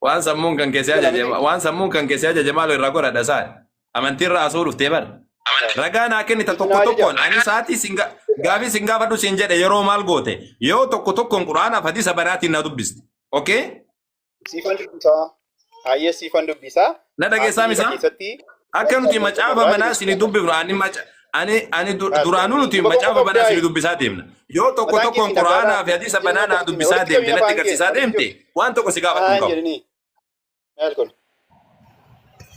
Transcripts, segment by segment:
وان سمون كان كيساجا جمال وان سمون كان كيساجا جمال الرقورة دسان أمانتير راسول في تبر رجعنا كني تتوكون أنا ساعتي سينغا غافي سينغا بدو سينجر يرو مال غوته يو تكون قرآن فدي سبراتي نادو بيست أوكي سيفان دبيسا هاي سيفان دبيسا نادا كيسامي سا أكنو تي مجابا مناس ندوب براني مج أني درانو نتي مجابا مناس ندوب بسادمنا يو تكون قرآن في حديث بنانا ندوب بسادم نتي كرسيسادم تي وان تكو سيغا جرني مالكم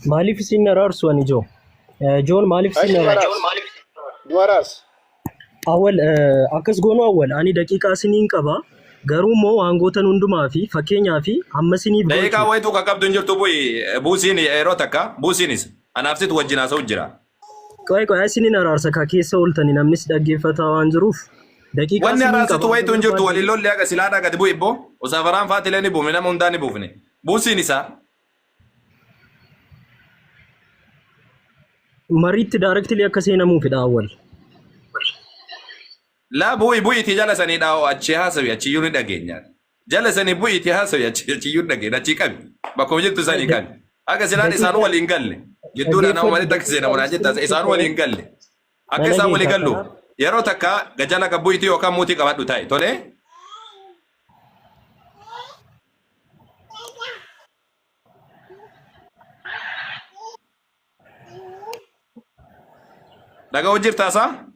مالي في سين رارس واني جون مالي في سين دوراس أول أكس جونو أول أني دقيقة سنين كبا غرومو أنغوتن عندما في فكينيا في أما سنين دقيقة ويتو كاب دنجر تبوي بوسيني إيروتكا بوسينيس أنا أفسد وجنا سوجرا كوي سنين رارس كاكيس أولتني نمنس دقيقة فتاوان ظروف دقيقة واني رارس تو ويتو دنجر تو وليلو ليا كسلانا كدبوي بو وسافران فاتلني بو منا مونداني بوفني بوسينيسا مريت دايركتلي أكسينا مو في الأول لا بوي تي جلسني داو أشياء سوي أشياء يوني دقيقة جلسني بوي تي هاسوي أشياء يوني دقيقة أشياء كم بكم جت تساني كم أكا سلاني سانو ولي إنقل جدونا أنا ومالي تكسينا مناجد سانو ولي إنقل أكا سانو ولي إنقلو يرو تكا جانا كبوي تي وكم موتي كبات تاي تولي دعا وجير تاسا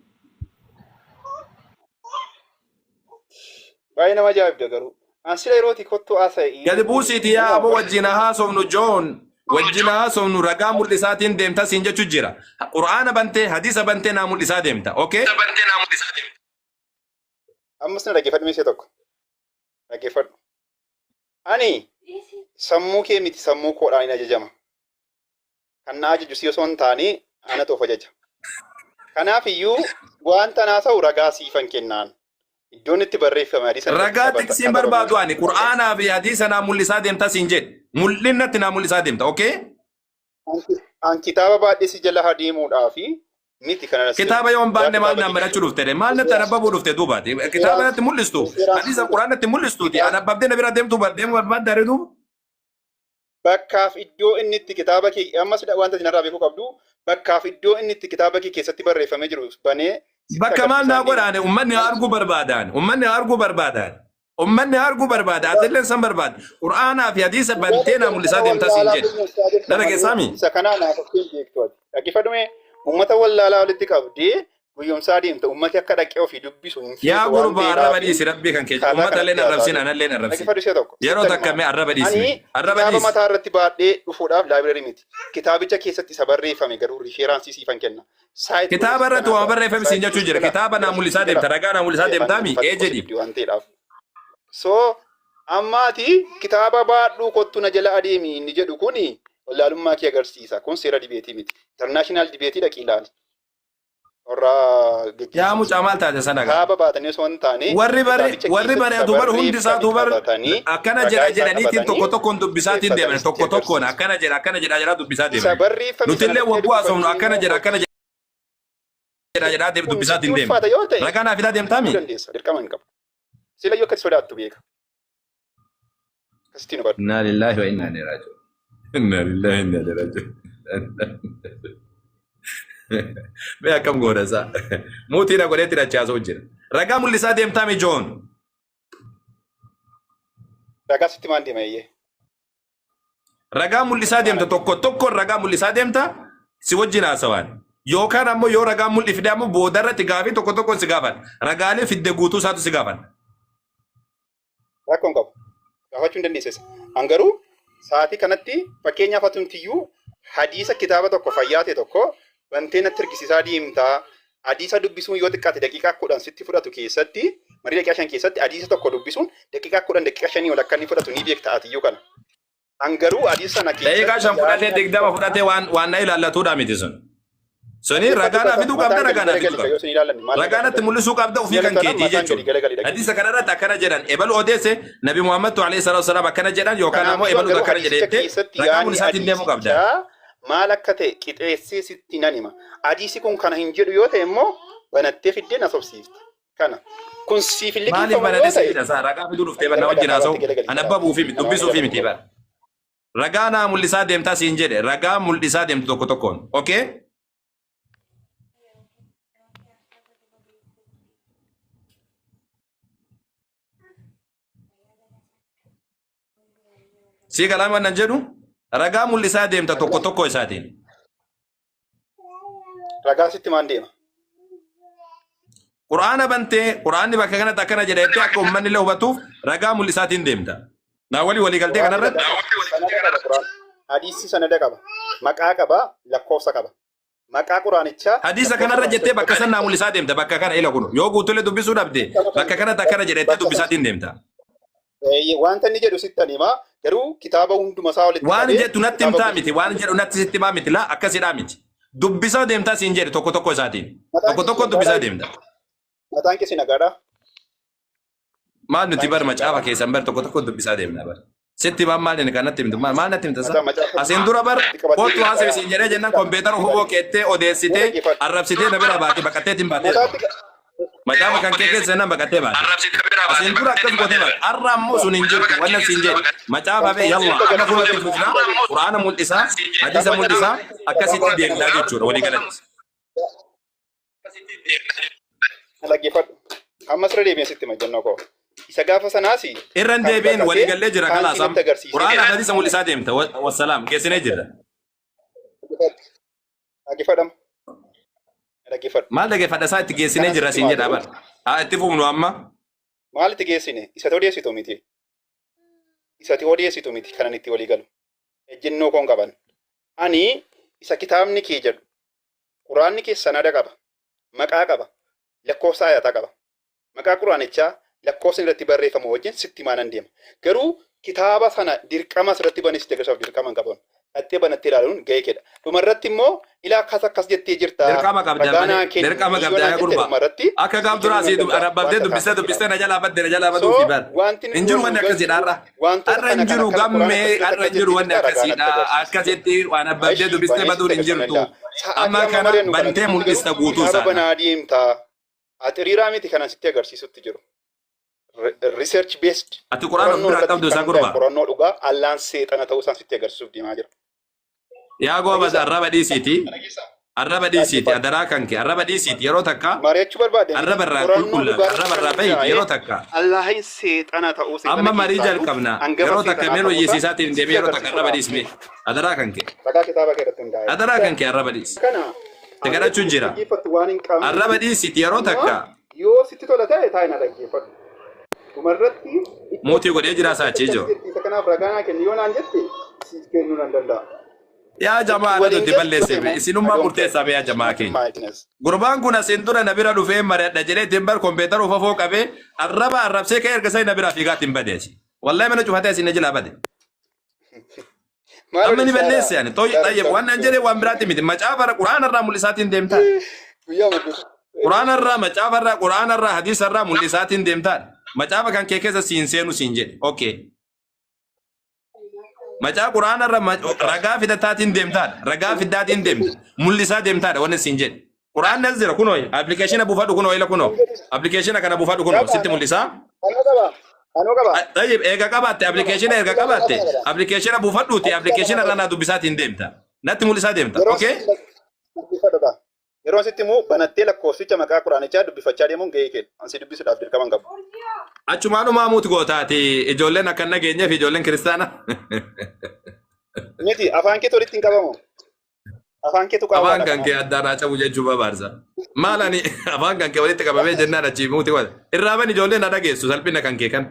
باينا ما جايب دغرو أنسي روتي كتو أساي قد بوسيتي يا أبو وجناها سومنو جون وجناها سومنو رقام اللساتين ديمتا سينجا تجرا قرآن بنتي حديث بنتي نام اللسات ديمتا أوكي أما سنة رجفت ميسي توك رجفت أني سموكي ميتي سموكو رأينا ججما كان ناجي جسيو سون تاني أنا توفجج كنا فيو وانت ناسا ورقاسي فنكنان إدون التبري في ماريس رقاتك سيمبر بادواني قرآن في حديث نام اللسات ديمتا سينجد ملنا تنام اللسات ديمتا أوكي أن كتابة بعد سجل هديمون آفي ميتي كنا كتابة يوم بعد ما نمبر تشوف ترى ما نتنبأ بقول في دوباتي كتابة تملستو حديث القرآن تملستو دي أنا ببدأ نبرة ديمتو بديم ما داردو بكاف إدو إني كتابة كي أما سيدا وانت جنرا بيفو قبلو بكاف إدو إني كتابة كي كيسة بري فمجروس بني بكمان نقول أنا أمني أرجو بربادان أمني أرجو بربادان أتلين سام برباد قرآن في حديث بنتنا ملسات ديمتا سينجد لا رجع سامي سكنا أنا كفين جيكتواد أكيد فدومي أمتا ولا لا ولدي كابدي ويوم ساديم تو أمتا كذا كيو في دبي سوين يا غربا عربي سيربي كان كيج أمتا لنا رفسين أنا لنا رفسين يارو تكمل عربي سي عربي ما تعرف تبادي وفودا لايبرري ميت كتابي كيسة تسبري فمي قرور ريفيرانسي سيفان كنا كتاب الرت وابر فم سينجا تجرا كتابنا ملسات ديمتا رجعنا ملسات ديمتا مي إيجدي so ammaati kitaaba baadhuu kottu na jala adeemi inni jedhu kuni wallaalummaa kee agarsiisa kun seera dibeetii miti international dibeetii dhaqi ilaali warra yaa mucaa maal taate sana kitaaba baatanii osoo hin taane warri bare dubar hundi isaa dubar akkana jedha jedhaniitiin tokko tokkoon dubbisaatiin deeman tokko tokkoon akkana jedha dubbisaa deeman nutillee wabbuu haasofnu akkana jedha dubbisaatiin deeman ragaa naaf fidaa deemtaami dirqama hin qabu sila yoo akkati sodaattu beeka akkasitti nu badhu inna lillahi wa inna ilaihi raaji'uun inna lillahi wa inna ilaihi raaji'uun bea kam goda sa muti na godeti da chazo jira raga mulisa deemtaami joon ragaa sitti maan deema iyyee ragaa mul'isaa deemta tokko ragaa mul'isaa deemta si wajjin haasawaan yookaan ammoo yoo ragaa mul'i fide ammoo boodarratti gaafii tokko si gaafan ragaalee fidde guutuu isaatu si gaafan. Rakkoon qabu gaafachuu hin dandeessisa. Hangaruu sa'aatii kanatti fakkeenyaaf atumtiyyuu hadiisa kitaaba tokko fayyaate tokko wantee natti hirkisiisaa deemtaa hadiisa dubbisuun yoo xiqqaate daqiiqaa 10 sitti fudhatu keessatti marii daqiiqaa 5 keessatti hadiisa tokko dubbisuun daqiiqaa 10 daqiiqaa 5 wal akka inni fudhatu ni beekta atiyyuu kana. Hangaruu hadiisa sana keessatti daqiiqaa 5 fudhatee digdama fudhatee waan na ilaallatuudha miti sun. Soni ragaana fiduu qabda ragaana fiduu qabda. Ragaanatti mul'isuu qabda ofii kan keetii jechuudha. Hadiisa kanarratti akkana jedhan ebalu odeesse Nabi Muhammad alayhi salatu wasalam akkana jedhan yookaan ammoo ebalu akkana jedheette ragaa mul'isaatiin deemuu qabda. Maal akka ta'e qixeessee sitti nan hima. Hadiisi kun kana hin jedhu yoo ta'e immoo banattee fiddee na sobsiifta. Kana kun siif illee maaliif banattee sitti isaa ragaa fiduu dhuftee banna wajjin haasa'u anabbabuu fi dubbisuu fi miti bara. ragaa naa mul'isaa deemtaa siin jedhe ragaa mul'isaa deemtu tokko tokkoon okay si kalama nan jedhu ragaa mul'isaa deemta tokko tokko isaatiin ragaa sitti maan deema quraana bantee quraanni bakka kanatti akkana jedheetti akka ummanni illee hubatuuf ragaa mul'isaatiin deemta naa walii galtee kanarratti hadiisi sanada qaba maqaa qaba lakkoofsa qaba maqaa quraanichaa hadiisa kanarra jettee bakka san naa mul'isaa deemta bakka kana ila kun yoo guutulee dubbisuu dhabde bakka kanatti akkana jedheetti dubbisaatiin deemta wanta inni jedhu sitti himaa garuu kitaaba hunduma isaa walitti waan jedhu natti himtaa miti waan jedhu natti sitti himaa miti laa akkasidhaa miti dubbisaa deemtaa siin jedhe tokko tokko isaatiin tokko tokko dubbisaa deemta mataan kee si nagaadha maal nuti bar macaafa keessan bar tokko tokko dubbisaa deemna bar sitti himaa maal inni kanatti himtu maal natti himtasa asiin dura bar kootu haasawii siin jedhee jennaan kompiitara huboo keettee odeessitee arrabsitee na bira baate baqatteetiin baatee macaafa kan kee keessa nan baqattee baate asiin dura akkas gootee baate arra ammoo sun hin jirtu wannan siin jedhe macaafa bee yalla ana fudhatti fufna quraana mul'isaa hadiisa mul'isaa akkasitti deemtaa jechuudha walii galatti laggeeffadhu ammas irra deebiin sitti majjannoo koo isa gaafa sanaasi irran deebiin walii gallee jira kalaasam quraana hadiisa mul'isaa deemta wassalaam geessinee jirra laggeeffadhama maal dhaggeeffadha isaa itti geessinee jirra siin jedha bar haa itti fufnu amma maal itti geessine isati odeessitu miti isati odeessitu miti kanan itti walii galu ejjennoo koon qaban ani isa kitaabni kee jedhu quraanni kee sanada qaba maqaa qaba lakkoofsa ayataa qaba maqaa quraanichaa lakkoofsa irratti barreeffamu wajjin sitti maanan deema garuu kitaaba sana dirqama irratti banis deeggarsaaf dirqama hin qaban dhattee banatti ilaaluun ga'ee kedha dhumarratti immoo ilaa akkas jettee jirta dirqama qabda gurba akka gaaf duraa si arabbabdee dubbistee na jalaa badde na jalaa baduu fi bar injiru wanni akkasiidha arra injiru gammee arra injiru wanni akkasiidha akkasitti waan abbabdee dubbistee baduun injirtu amma kana bantee mul'ista guutuu isaa banaa deemta axiriiraa miti kanan sitti agarsiisutti jiru research based ati quraana bira qabdu isaa gurba qorannoo dhugaa allaan seexana ta'uu isaan sitti agarsiisuuf deemaa jira yaa goobas arraba dhiisiiti adaraa kan kee arraba dhiisiiti yeroo takka mari'achuu barbaade arraba irraa qulqullaa arraba irraa bahiiti yeroo takka allahin seexana ta'uu seexana amma marii jalqabna yeroo takka meeloo yeesiisaatiin deemee yeroo takka arraba dhiisme adaraa kan kee ragaa kitaaba keeratti hundaa'e adaraa kan kee arraba dhiisi te kadhachuun jira arraba dhiisiiti yeroo takka yoo sitti tola ta'e taa'ina dhaggeeffatu dhumarratti mootii godhee jira saachii jiru isa kanaaf ragaa kenni yoo naan jette si kennuu nan danda'a yaa jamaa nuti balleessee isinummaa murteessaa yaa jamaa keenya gurbaan kun asiin dura na bira dhufee mari'adha jedhee ittiin bar kompiitara ufafoo qabee arrabsee ka'ee erga na biraa fiigaa ittiin badeesi wallahi mana cufatee asiin jilaa bade amma ni balleesse yaani xayyib waan an jedhee waan biraatti miti macaafa quraana irraa mul'isaatiin deemtaa quraana irraa hadiisa irraa mul'isaatiin deemtaa macaafa kan kee keessa siin seenu siin jedhe okay macaa quraana irra ragaa fidataatiin deemtaadha ragaa fiddaatiin deemta mul'isaa deemtaadha wanni siin jedhe quraanni as jira kunoo appilikeeshina buufadhu kunoo ila kunoo appilikeeshina kana buufadhu kunoo sitti mul'isaa tayyib eega qabaatte appilikeeshina buufadhuuti appilikeeshina irra naa dubbisaatiin deemta natti mul'isaa deemta okay yeroo sitti immoo banattee lakkoofsicha maqaa quraanichaa dubbifachaa deemuun ga'ee kenna ansi dubbisuudhaaf dirqama hin qabu achumaadhumaa muuti gootaati ijoolleen akka nageenyeef ijoolleen kiristaana miti afaan kee tolitti hin qabamu afaan kee tuqaa afaan kan kee addaan haa cabu jechuu barbaarsa maal ani afaan kan kee walitti qabamee jennaan achi muuti wal irraa ban ijoolleen haa dhageessu salphina kan kee kan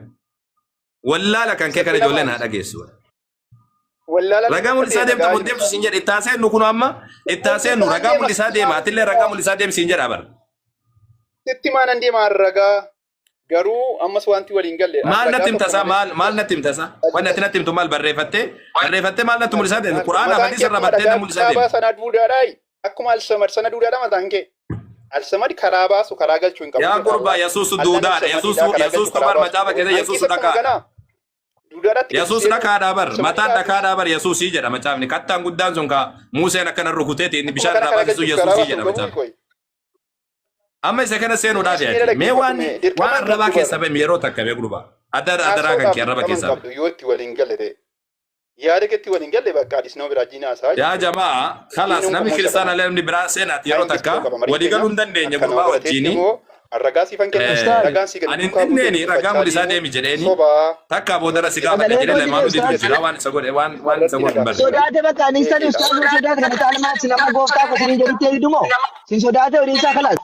wallaala kan kee kan ijoolleen haa dhageessu ragaa mul'isaa deemta kun deemtu siin jedhe itti seennu kun amma itti seennu ragaa mul'isaa deema atillee ragaa mul'isaa deem siin jedha bar sitti maanan deemaa ragaa garuu ammas wanti waliin galle maal natti himtasa maal natti himtasa wanni ati natti himtu maal barreeffattee maal natti mul'isaa deemu quraana hadiisa irra battee mul'isaa deemu sana duudhaadhaa akkuma alsamad sana duudhaadhaa mataan kee alsamad karaa baasu karaa galchuu hin qabu yaa gurbaa yesuusu duudaadha yesuusu bar macaafa keessa yesuusu dhaqaa yesuus dhakaadhaa bar mataan dhakaadhaa bar yesuusii jedha macaafni kattaan guddaan sun ka Museen akkana rukuteeti inni bishaan irraa baasisu yesuusii jedha macaafni amma isa kana seenuudhaaf yaadde mee waan arrabaa keessa ba'e yeroo takka bee gurbaa adda addaraa kan kee arraba keessa yoo itti waliin galle ta'e yaada keetti waliin galle bakka hadis nama biraa jiinaa isaa. Yaa jamaa khalas namni kiristaana lamni biraa seenaati yeroo takka walii galuu hin dandeenye gurbaa wajjini. Ragaa siifan kennu ragaan si ani dinneeni ragaa mul'isaa deemi jedheeni takka boodara si gaafadha jedhee lamaanuu didu jira waan isa godhe waan isa godhe hin barre. Sodaate bakka ani istadi ustaazuu sodaate kana caalmaa si nama gooftaa qotiin jedhutti eeyyidumoo sin sodaate horiin isaa kalaas.